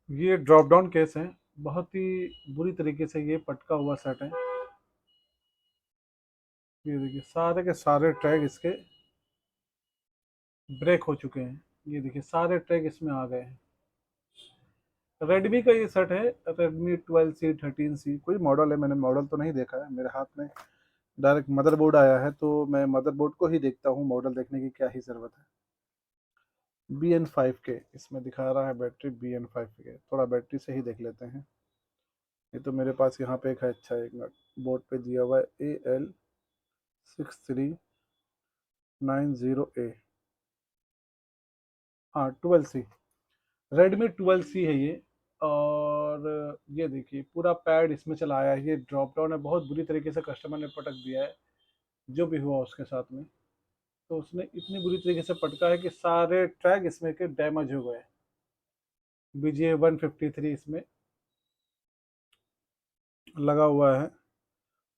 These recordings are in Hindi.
ये ड्रॉप डाउन केस है। बहुत ही बुरी तरीके से ये पटका हुआ सेट है। ये देखिए सारे के सारे ट्रैक इसके ब्रेक हो चुके हैं। ये देखिए सारे ट्रैक इसमें आ गए हैं। रेडमी का ये सेट है, रेडमी 12C 13C कोई मॉडल है, मैंने मॉडल तो नहीं देखा है, मेरे हाथ में डायरेक्ट मदरबोर्ड आया है तो मैं मदरबोर्ड को ही देखता हूँ, मॉडल देखने की क्या ही ज़रूरत है। BN5 के इसमें दिखा रहा है बैटरी, BN5 के थोड़ा बैटरी से ही देख लेते हैं। ये तो मेरे पास यहाँ पे एक है, अच्छा एक मिनट, बोर्ड पे दिया हुआ है AL6390A। हाँ 12C, रेडमी 12C है ये। और ये देखिए पूरा पैड इसमें चला आया है। ये ड्रॉप डाउन है, बहुत बुरी तरीके से कस्टमर ने पटक दिया है, जो भी हुआ उसके साथ में। तो उसने इतनी बुरी तरीके से पटका है कि सारे ट्रैक इसमें के डैमेज हो गए। BJ153 इसमें लगा हुआ है,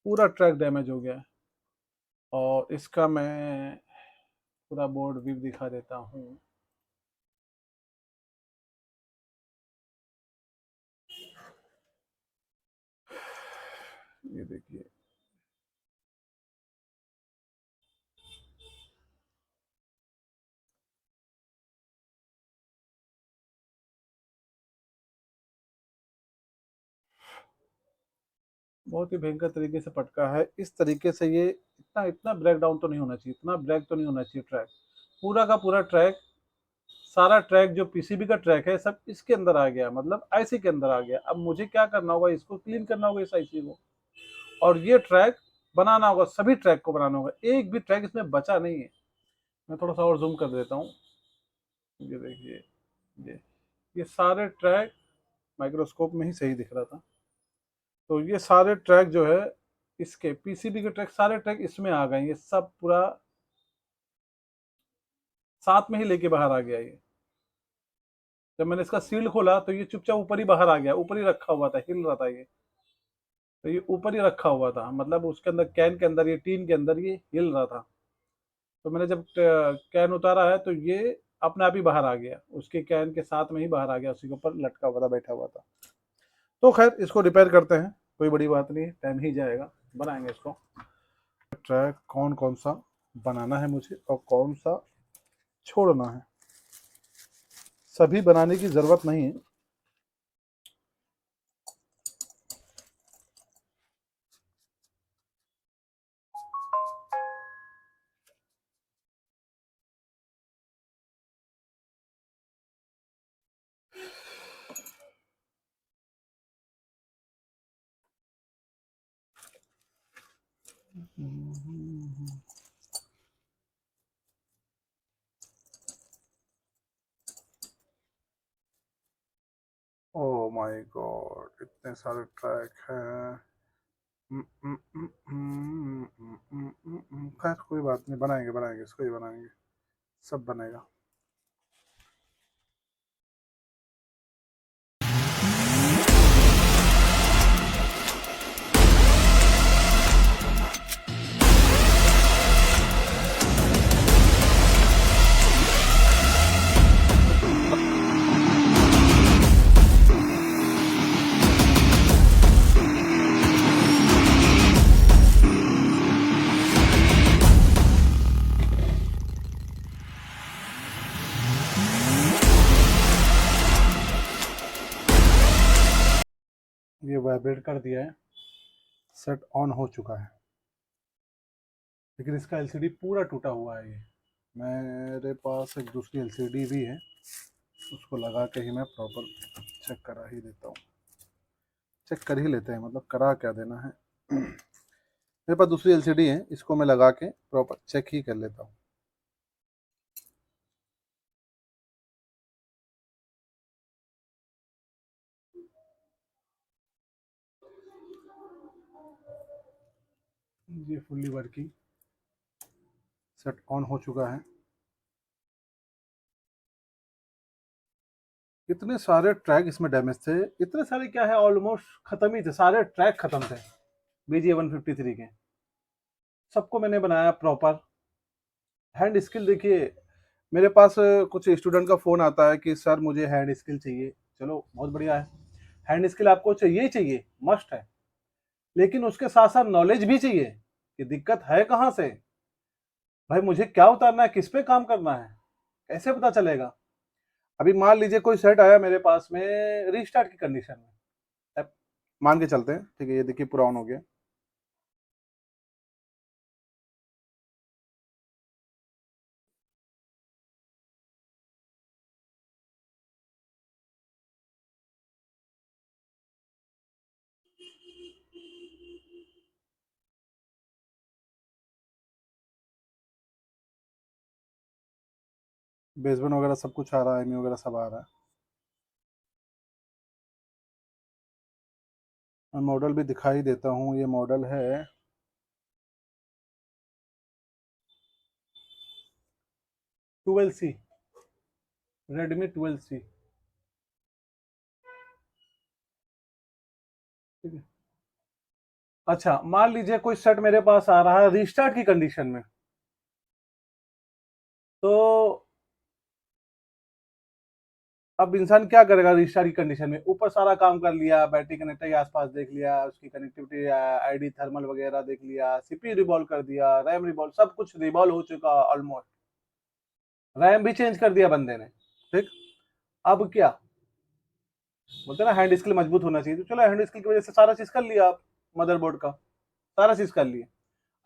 पूरा ट्रैक डैमेज हो गया है। और इसका मैं पूरा बोर्ड व्यू दिखा देता हूँ। ये देखिए, बहुत ही भयंकर तरीके से पटका है। इस तरीके से ये इतना इतना ब्रेक डाउन तो नहीं होना चाहिए, इतना ब्रेक तो नहीं होना चाहिए ट्रैक। पूरा का पूरा ट्रैक, सारा ट्रैक जो पीसीबी का ट्रैक है सब इसके अंदर आ गया, मतलब आईसी के अंदर आ गया। अब मुझे क्या करना होगा, इसको क्लीन करना होगा इस आईसी को, और ये ट्रैक बनाना होगा, सभी ट्रैक को बनाना होगा, एक भी ट्रैक इसमें बचा नहीं है। मैं थोड़ा सा और जूम कर देता हूँ। ये देखिए, ये सारे ट्रैक माइक्रोस्कोप में ही सही दिख रहा था। तो ये सारे ट्रैक जो है इसके पीसीबी के ट्रैक, सारे ट्रैक इसमें आ गए, ये सब पूरा साथ में ही लेके बाहर आ गया ये। जब मैंने इसका सील खोला तो ये चुपचाप ऊपर ही बाहर आ गया, ऊपर ही रखा हुआ था, हिल रहा था ये। तो ये ऊपर ही रखा हुआ था, मतलब उसके अंदर कैन के अंदर, ये टीन के अंदर ये हिल रहा था। तो मैंने जब कैन उतारा है तो ये अपने आप ही बाहर आ गया, उसके कैन के साथ में ही बाहर आ गया, उसी के ऊपर लटका हुआ था, बैठा हुआ था। तो खैर इसको रिपेयर करते हैं, कोई बड़ी बात नहीं, टाइम ही जाएगा, बनाएंगे इसको। ट्रैक कौन कौन सा बनाना है मुझे और कौन सा छोड़ना है, सभी बनाने की ज़रूरत नहीं है। ओह माय गॉड, इतने सारे ट्रैक हैं। खैर कोई बात नहीं, बनाएंगे बनाएंगे, इसको ही बनाएंगे, सब बनेगा। ये वाइब्रेट कर दिया है, सेट ऑन हो चुका है, लेकिन इसका एलसीडी पूरा टूटा हुआ है। ये मेरे पास एक दूसरी एलसीडी भी है, उसको लगा के ही मैं प्रॉपर चेक करा ही देता हूँ, चेक कर ही लेते हैं, मतलब करा क्या देना है। मेरे पास दूसरी एलसीडी है, इसको मैं लगा के प्रॉपर चेक ही कर लेता हूँ। ये फुल्ली वर्किंग, सेट ऑन हो चुका है। इतने सारे ट्रैक इसमें डैमेज थे, इतने सारे क्या है, ऑलमोस्ट खत्म ही थे, सारे ट्रैक खत्म थे BJ153 के। सबको मैंने बनाया प्रॉपर। हैंड स्किल देखिए, मेरे पास कुछ स्टूडेंट का फ़ोन आता है कि सर मुझे हैंड स्किल चाहिए, चलो बहुत बढ़िया है, हैंड स्किल आपको चाहिए ही चाहिए, मस्ट है। लेकिन उसके साथ साथ नॉलेज भी चाहिए कि दिक्कत है कहाँ से, भाई मुझे क्या उतारना है, किस पे काम करना है, कैसे पता चलेगा। अभी मान लीजिए कोई सेट आया मेरे पास में रीस्टार्ट की कंडीशन में, अब मान के चलते हैं, ठीक है, ये देखिए पूरा ऑन हो गया। बेसबन वगैरह सब कुछ आ रहा है, एमी वगैरह सब आ रहा है। मैं मॉडल भी दिखाई देता हूँ, ये मॉडल है 12C, रेडमी 12C, ठीक है। अच्छा मान लीजिए कोई सेट मेरे पास आ रहा है रीस्टार्ट की कंडीशन में, तो अब इंसान क्या करेगा रिस्टार्ट की कंडीशन में, ऊपर सारा काम कर लिया, बैटरी कनेक्टर के आसपास देख लिया, उसकी कनेक्टिविटी आईडी थर्मल वगैरह देख लिया, सीपीयू रिवॉल्व कर दिया, रैम रिवॉल्व, सब कुछ रिवॉल्व हो चुका ऑलमोस्ट, रैम भी चेंज कर दिया बंदे ने, ठीक। अब क्या बोलते हैं ना, हैंड स्किल मजबूत होना चाहिए, तो चलो हैंड स्किल की वजह से सारा चीज कर लिया आप, मदरबोर्ड का सारा चीज कर लिए।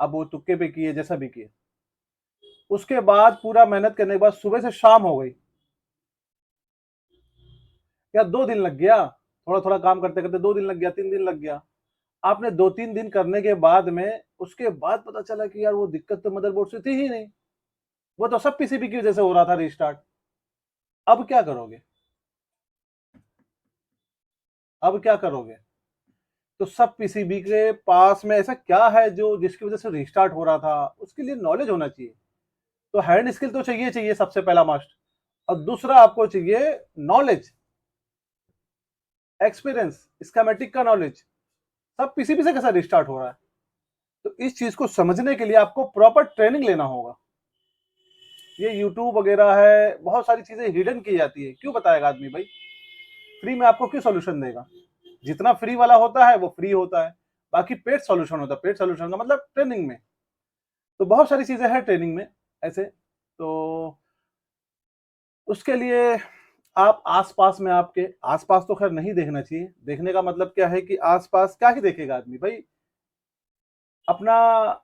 अब वो तुक्के पे किए, जैसा भी किए, उसके बाद पूरा मेहनत करने के बाद सुबह से शाम हो गई, या 2 दिन लग गया, थोड़ा थोड़ा काम करते करते 2 दिन लग गया, 3 दिन लग गया। आपने 2-3 दिन करने के बाद में उसके बाद पता चला कि यार वो दिक्कत तो मदरबोर्ड से थी ही नहीं, वो तो सब पीसीबी की वजह से हो रहा था रिस्टार्ट। अब क्या करोगे, अब क्या करोगे, तो सब पीसीबी के पास में ऐसा क्या है जो जिसकी वजह से रिस्टार्ट हो रहा था, उसके लिए नॉलेज होना चाहिए। तो हैंड स्किल तो चाहिए चाहिए सबसे पहला मस्ट, और दूसरा आपको चाहिए नॉलेज, एक्सपीरियंस, स्कीमेटिक का नॉलेज, सब पीसीबी से कैसा रिस्टार्ट हो रहा है। तो इस चीज को समझने के लिए आपको प्रॉपर ट्रेनिंग लेना होगा। ये यूट्यूब वगैरह है, बहुत सारी चीजें हिडन की जाती है, क्यों बताएगा आदमी भाई, फ्री में आपको क्यों सोल्यूशन देगा। जितना फ्री वाला होता है वो फ्री होता है, बाकी पेड सॉल्यूशन होता है, पेड सॉल्यूशन का मतलब ट्रेनिंग में। तो बहुत सारी चीजें हैं ट्रेनिंग में ऐसे, तो उसके लिए आप आसपास में, आपके आसपास तो खैर नहीं देखना चाहिए, देखने का मतलब क्या है कि आसपास क्या ही देखेगा आदमी भाई, अपना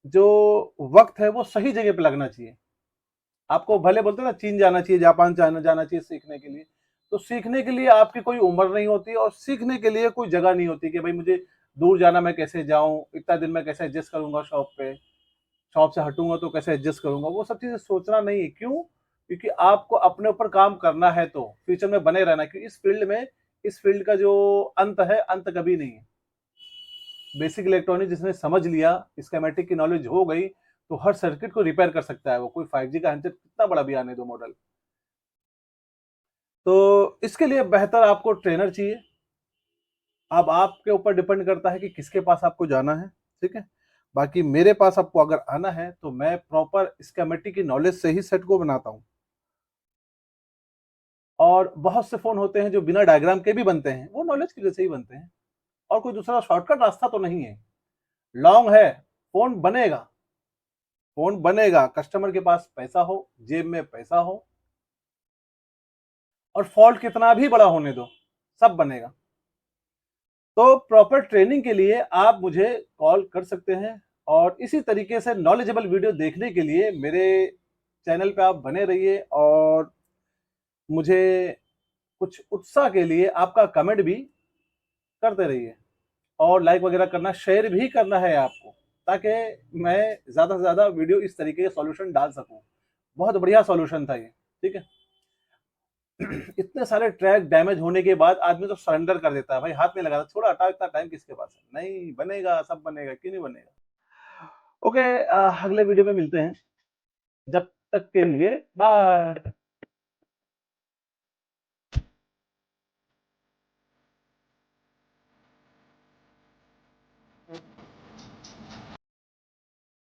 जो वक्त है वो सही जगह पे लगना चाहिए। आपको भले बोलते हैं ना चीन जाना चाहिए, जापान जाना जाना चाहिए सीखने के लिए, तो सीखने के लिए आपकी कोई उम्र नहीं होती और सीखने के लिए कोई जगह नहीं होती कि भाई मुझे दूर जाना, मैं कैसे जाऊं, इतना दिन में कैसे एडजस्ट करूंगा शॉप पे, शॉप से हटूंगा तो कैसे एडजस्ट करूंगा, वो सब चीजें सोचना नहीं है। क्यों, क्योंकि आपको अपने ऊपर काम करना है, तो फ्यूचर में बने रहना है, क्योंकि इस फील्ड में, इस फील्ड का जो अंत है, अंत कभी नहीं है। बेसिक इलेक्ट्रॉनिक जिसने समझ लिया, स्कीमेटिक की नॉलेज हो गई, तो हर सर्किट को रिपेयर कर सकता है वो, कोई 5G का हैंडसेट कितना बड़ा भी आने दो मॉडल। तो इसके लिए बेहतर आपको ट्रेनर चाहिए। अब आपके ऊपर डिपेंड करता है कि किसके पास आपको जाना है, ठीक है। बाकी मेरे पास आपको अगर आना है तो मैं प्रॉपर स्कीमेटिक की नॉलेज से ही सेट को बनाता हूँ। और बहुत से फोन होते हैं जो बिना डायग्राम के भी बनते हैं, वो नॉलेज की वजह से ही बनते हैं, और कोई दूसरा शॉर्टकट रास्ता तो नहीं है। लॉन्ग है, फोन बनेगा, फोन बनेगा, कस्टमर के पास पैसा हो, जेब में पैसा हो, और फॉल्ट कितना भी बड़ा होने दो, सब बनेगा। तो प्रॉपर ट्रेनिंग के लिए आप मुझे कॉल कर सकते हैं, और इसी तरीके से नॉलेजेबल वीडियो देखने के लिए मेरे चैनल पे आप बने रहिए, और मुझे कुछ उत्साह के लिए आपका कमेंट भी करते रहिए, और लाइक वगैरह करना, शेयर भी करना है आपको, ताकि मैं ज़्यादा से ज़्यादा वीडियो इस तरीके के सॉल्यूशन डाल सकूं। बहुत बढ़िया सॉल्यूशन था ये, ठीक है। इतने सारे ट्रैक डैमेज होने के बाद आदमी तो सरेंडर कर देता है, भाई हाथ नहीं लगाता, छोड़ा हटाओ, इतना टाइम किसके पास है, नहीं बनेगा, सब बनेगा, क्यों नहीं बनेगा। ओके, अगले वीडियो में मिलते हैं, जब तक के लिए बाय।